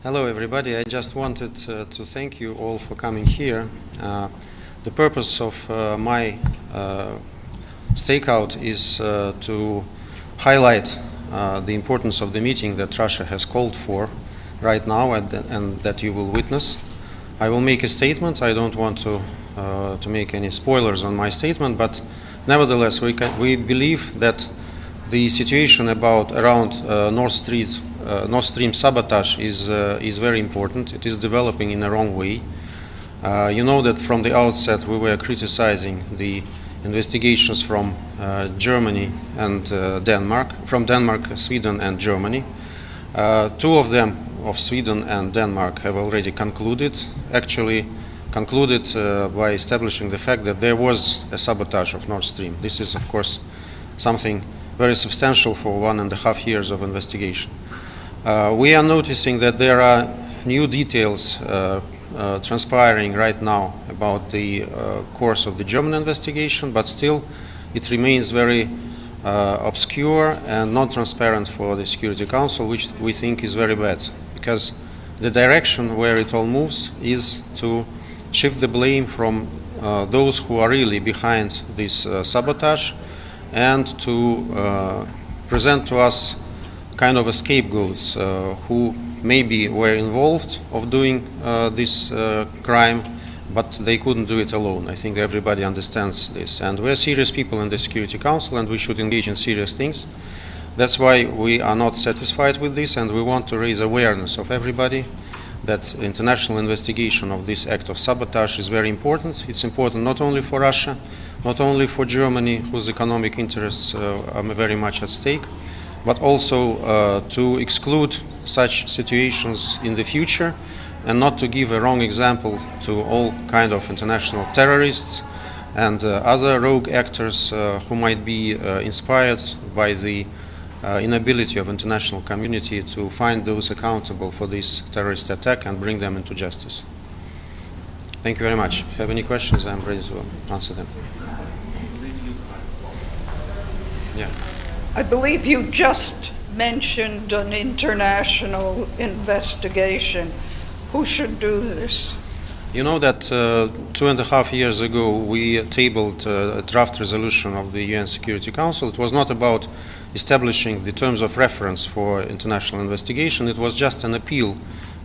Hello, everybody. I just wanted to thank you all for coming here. The purpose of my stakeout is to highlight the importance of the meeting that Russia has called for right now and that you will witness. I will make a statement. I don't want to make any spoilers on my statement, but nevertheless, we believe that the situation around Nord Stream sabotage is very important. It is developing in a wrong way. You know that from the outset we were criticizing the investigations from Germany and Denmark, from Denmark, Sweden and Germany. Two of them, of Sweden and Denmark, have already concluded by establishing the fact that there was a sabotage of Nord Stream. This is, of course, something very substantial for 1.5 years of investigation. We are noticing that there are new details transpiring right now about the course of the German investigation, but still it remains very obscure and non-transparent for the Security Council, which we think is very bad, because the direction where it all moves is to shift the blame from those who are really behind this sabotage and to present to us kind of a scapegoats who maybe were involved of doing this crime, but they couldn't do it alone. I think everybody understands this. And we're serious people in the Security Council and we should engage in serious things. That's why we are not satisfied with this, and we want to raise awareness of everybody that international investigation of this act of sabotage is very important. It's important not only for Russia, not only for Germany, whose economic interests are very much at stake, but also to exclude such situations in the future and not to give a wrong example to all kind of international terrorists and other rogue actors who might be inspired by the inability of international community to find those accountable for this terrorist attack and bring them into justice. Thank you very much. If you have any questions, I'm ready to answer them. Yeah. I believe you just mentioned an international investigation. Who should do this? You know that 2.5 years ago we tabled a draft resolution of the UN Security Council. It was not about establishing the terms of reference for international investigation. It was just an appeal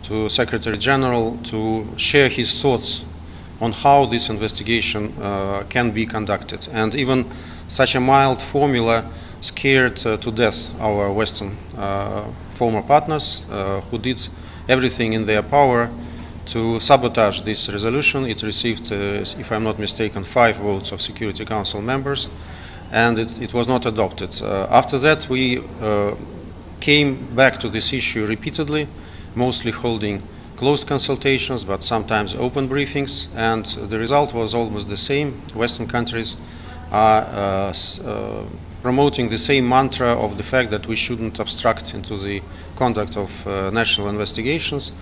to Secretary General to share his thoughts on how this investigation can be conducted. And even such a mild formula scared to death our Western former partners who did everything in their power to sabotage this resolution. It received, if I'm not mistaken, 5 votes of Security Council members, and it was not adopted. After that, we came back to this issue repeatedly, mostly holding closed consultations, but sometimes open briefings, and the result was almost the same. Western countries are promoting the same mantra of the fact that we shouldn't obstruct into the conduct of national investigations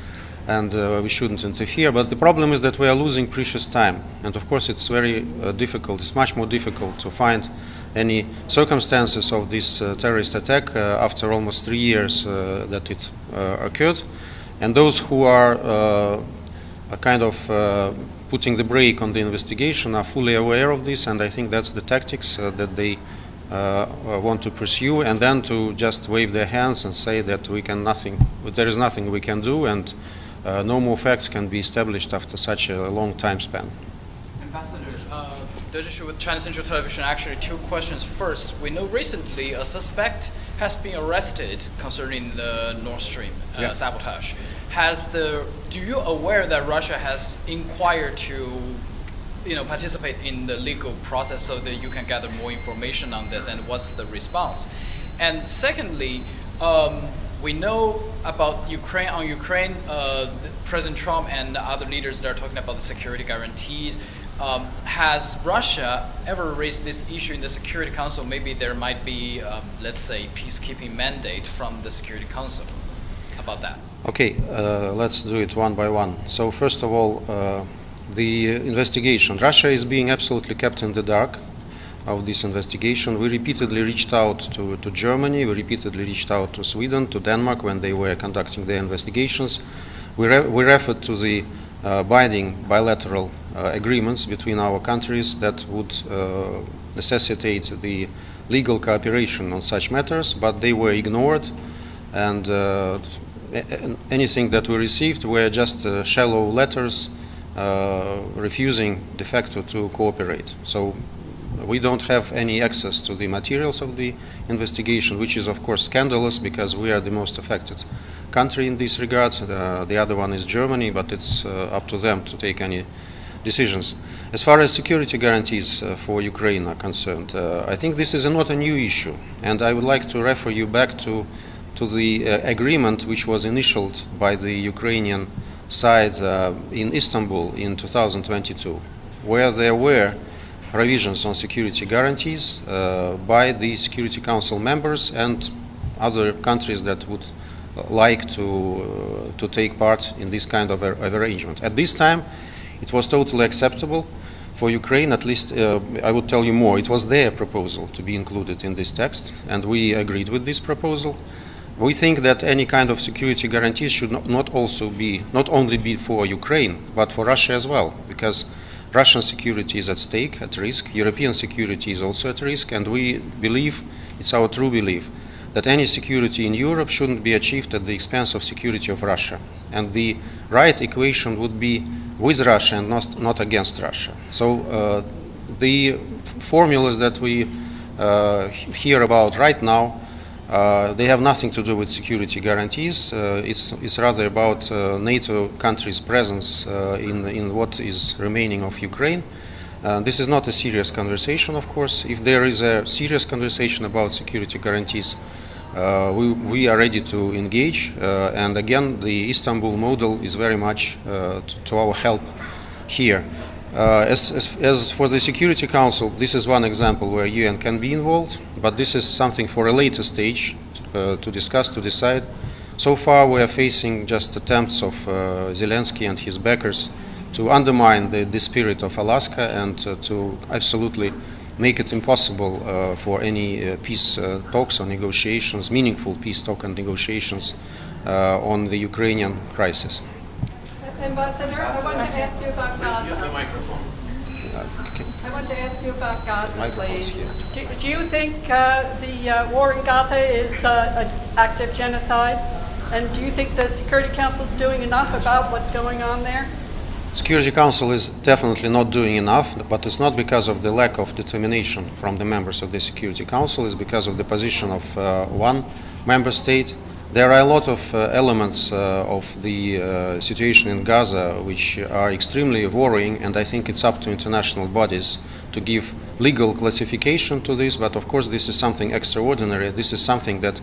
and we shouldn't interfere. But the problem is that we are losing precious time. And of course it's very difficult, it's much more difficult to find any circumstances of this terrorist attack after almost 3 years that it occurred. And those who are kind of putting the brake on the investigation are fully aware of this, and I think that's the tactics that they want to pursue, and then to just wave their hands and say that there is nothing we can do, and no more facts can be established after such a long time span. Ambassador, the issue with China Central Television, actually 2 questions. First, we know recently a suspect has been arrested concerning the Nord Stream sabotage. Do you aware that Russia has inquired to participate in the legal process so that you can gather more information on this, and what's the response? And secondly, we know about Ukraine, President Trump and other leaders that are talking about the security guarantees. Has Russia ever raised this issue in the Security Council? Maybe there might be, let's say, peacekeeping mandate from the Security Council about that. Okay, let's do it one by one. So first of all, the investigation. Russia is being absolutely kept in the dark. of this investigation. We repeatedly reached out to Germany, we repeatedly reached out to Sweden, to Denmark when they were conducting their investigations. We referred to the binding bilateral agreements between our countries that would necessitate the legal cooperation on such matters, but they were ignored, and anything that we received were just shallow letters refusing de facto to cooperate. So we don't have any access to the materials of the investigation, which is of course scandalous because we are the most affected country in this regard. The other one is Germany, but it's up to them to take any decisions. As far as security guarantees for Ukraine are concerned, I think this is not a new issue, and I would like to refer you back to the agreement which was initialed by the Ukrainian side in Istanbul in 2022, where there were provisions on security guarantees by the Security Council members and other countries that would like to take part in this kind of arrangement. At this time, it was totally acceptable for Ukraine, at least I would tell you more. It was their proposal to be included in this text, and we agreed with this proposal. We think that any kind of security guarantees should not only be for Ukraine, but for Russia as well, because Russian security is at stake, at risk. European security is also at risk, and we believe, it's our true belief, that any security in Europe shouldn't be achieved at the expense of security of Russia. And the right equation would be with Russia and not against Russia. So the formulas that we hear about right now, they have nothing to do with security guarantees. It's rather about NATO countries' presence in what is remaining of Ukraine. This is not a serious conversation, of course. If there is a serious conversation about security guarantees, we are ready to engage. And again, the Istanbul model is very much to our help here. As for the Security Council, this is one example where UN can be involved, but this is something for a later stage to discuss, to decide. So far we are facing just attempts of Zelensky and his backers to undermine the spirit of Alaska and to absolutely make it impossible for any peace talks or negotiations, meaningful peace talks and negotiations on the Ukrainian crisis. Ambassador, I want to ask you about Gaza. I want to ask you about Gaza, please. Do you think the war in Gaza is an act of genocide? And do you think the Security Council is doing enough about what's going on there? Security Council is definitely not doing enough, but it's not because of the lack of determination from the members of the Security Council. It's because of the position of one member state. There are a lot of elements of the situation in Gaza which are extremely worrying, and I think it's up to international bodies to give legal classification to this, but of course this is something extraordinary. This is something that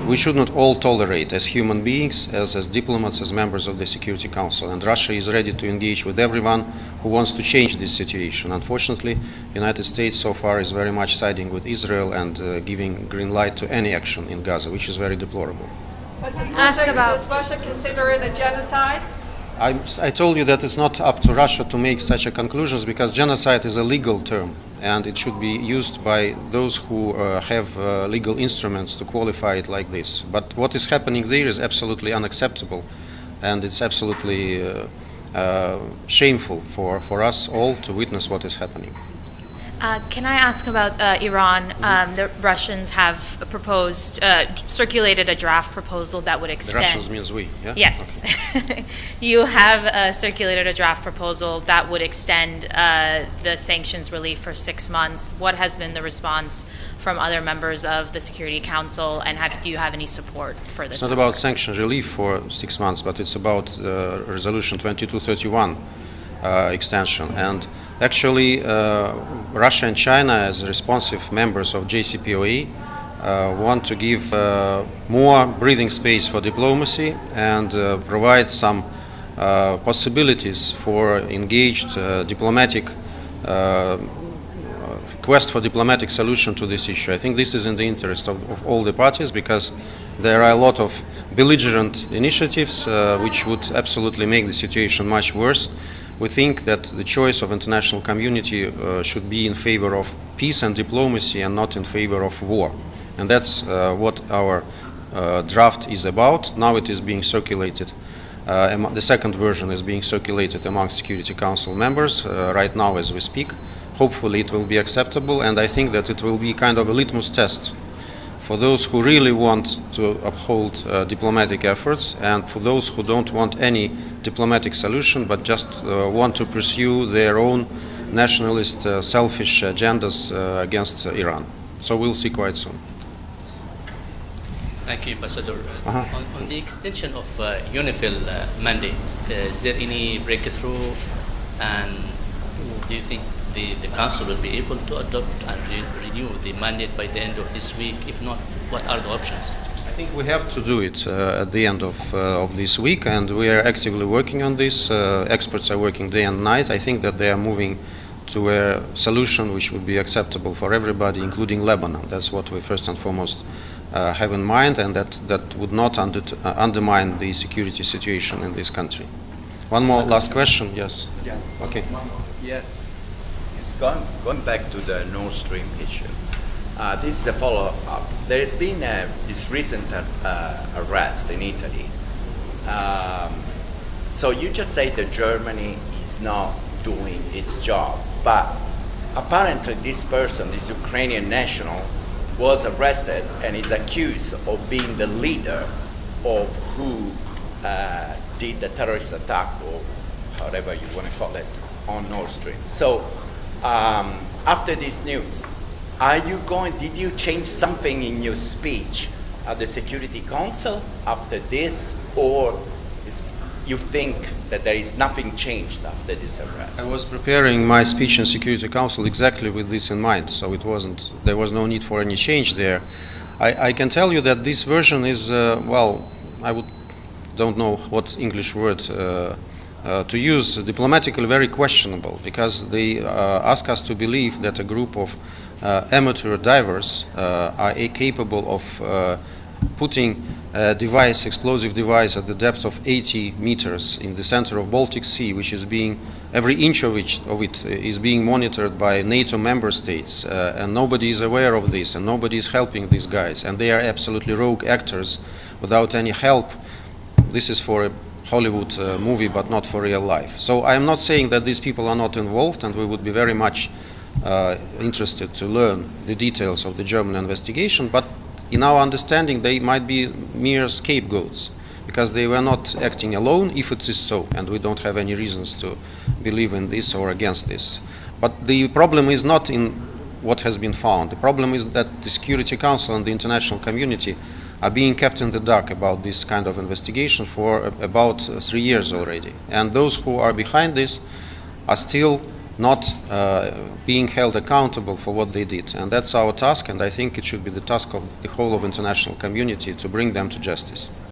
we should not all tolerate as human beings, as diplomats, as members of the Security Council. And Russia is ready to engage with everyone who wants to change this situation. Unfortunately, the United States so far is very much siding with Israel and giving green light to any action in Gaza, which is very deplorable. But does Russia consider it a genocide? I told you that it's not up to Russia to make such a conclusions, because genocide is a legal term and it should be used by those who have legal instruments to qualify it like this. But what is happening there is absolutely unacceptable, and it's absolutely shameful for us all to witness what is happening. Can I ask about Iran? The Russians have proposed, circulated a draft proposal that would extend. The Russians means we, yeah? Yes. Okay. You have circulated a draft proposal that would extend the sanctions relief for 6 months. What has been the response from other members of the Security Council, and do you have any support for this? It's not about sanctions relief for 6 months, but it's about Resolution 2231 extension. And actually, Russia and China, as responsive members of JCPOA, want to give more breathing space for diplomacy and provide some possibilities for engaged diplomatic quest for diplomatic solution to this issue. I think this is in the interest of all the parties, because there are a lot of belligerent initiatives which would absolutely make the situation much worse. we think that the choice of international community should be in favor of peace and diplomacy and not in favor of war. And that's what our draft is about. Now it is being circulated. The second version is being circulated among Security Council members right now as we speak. Hopefully it will be acceptable, and I think that it will be kind of a litmus test for those who really want to uphold diplomatic efforts and for those who don't want any diplomatic solution but just want to pursue their own nationalist, selfish agendas against Iran. So we'll see quite soon. Thank you, Ambassador. On the extension of UNIFIL mandate, is there any breakthrough, and do you think the Council will be able to adopt and renew the mandate by the end of this week? If not, what are the options? I think we have to do it at the end of this week, and we are actively working on this. Experts are working day and night. I think that they are moving to a solution which would be acceptable for everybody, including Lebanon. That's what we first and foremost have in mind, and that would not undermine the security situation in this country. One more last question, yes? Yeah. Okay. Yes. It's going back to the Nord Stream issue. This is a follow-up. There has been this recent arrest in Italy. So you just say that Germany is not doing its job, but apparently this person, this Ukrainian national, was arrested and is accused of being the leader of who did the terrorist attack, or however you want to call it, on Nord Stream. So after this news, did you change something in your speech at the Security Council after this, or you think that there is nothing changed after this arrest? I was preparing my speech in Security Council exactly with this in mind, so there was no need for any change there. I can tell you that this version is, don't know what English word to use, diplomatically very questionable, because they ask us to believe that a group of amateur divers are capable of putting a device, explosive device, at the depth of 80 meters in the center of Baltic Sea, which is every inch of it is being monitored by NATO member states, and nobody is aware of this, and nobody is helping these guys, and they are absolutely rogue actors without any help. This is for a Hollywood movie, but not for real life. So I am not saying that these people are not involved, and we would be very much interested to learn the details of the German investigation, but in our understanding they might be mere scapegoats, because they were not acting alone, if it is so, and we don't have any reasons to believe in this or against this. But the problem is not in what has been found. The problem is that the Security Council and the international community are being kept in the dark about this kind of investigation for about 3 years already. And those who are behind this are still not being held accountable for what they did. And that's our task, and I think it should be the task of the whole of international community to bring them to justice.